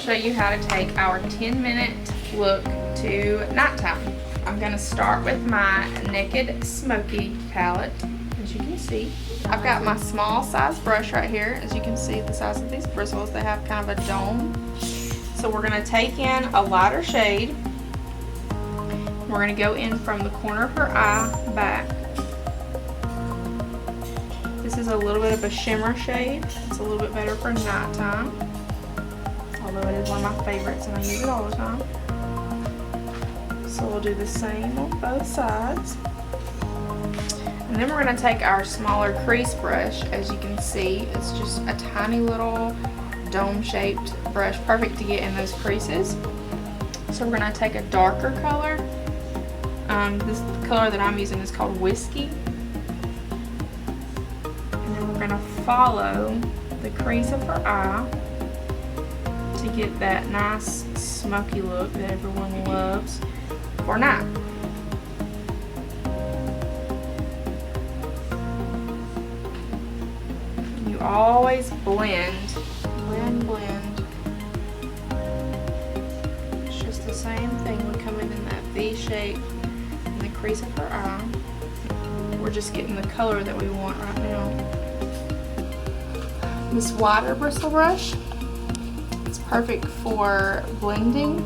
show you how to take our 10-minute look to nighttime. I'm going to start with my Naked Smoky palette. As you can see, I've got my small size brush right here. As you can see, the size of these bristles, they have kind of a dome. So we're going to take in a lighter shade. We're going to go in from the corner of her eye back. This is a little bit of a shimmer shade. It's a little bit better for nighttime, although it is one of my favorites and I use it all the time. So we'll do the same on both sides. And then we're going to take our smaller crease brush. As you can see, it's just a tiny little dome-shaped brush, perfect to get in those creases. So we're going to take a darker color. This color that I'm using is called Whiskey. We're going to follow the crease of her eye to get that nice smoky look that everyone loves for night. You always blend. It's just the same thing. We come in that V shape in the crease of her eye. We're just getting the color that we want right now. This wider bristle brush, it's perfect for blending.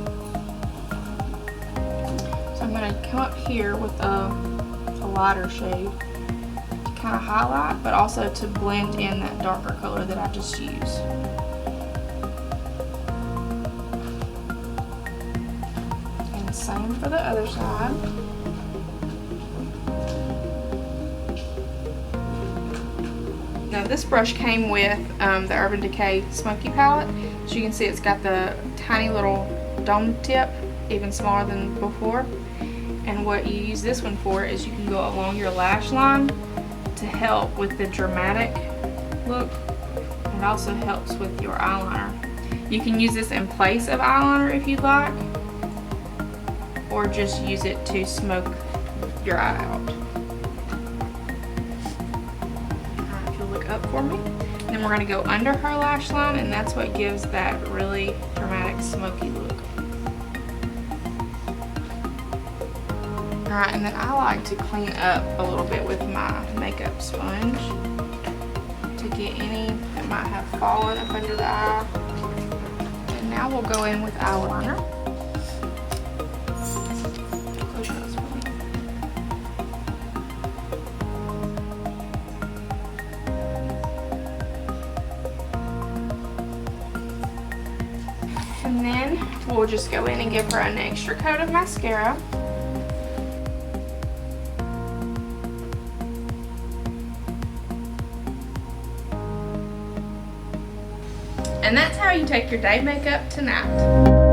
So I'm going to come up here with a lighter shade to kind of highlight, but also to blend in that darker color that I just used. And same for the other side. Now this brush came with the Urban Decay Smoky palette. As you can see, it's got the tiny little dome tip, even smaller than before. And what you use this one for is you can go along your lash line to help with the dramatic look. It also helps with your eyeliner. You can use this in place of eyeliner if you'd like, or just use it to smoke your eye out. Up for me. Then we're going to go under her lash line, and that's what gives that really dramatic smoky look. Alright, and then I like to clean up a little bit with my makeup sponge to get any that might have fallen up under the eye. And now we'll go in with eyeliner. And then we'll just go in and give her an extra coat of mascara. And that's how you take your day makeup to night.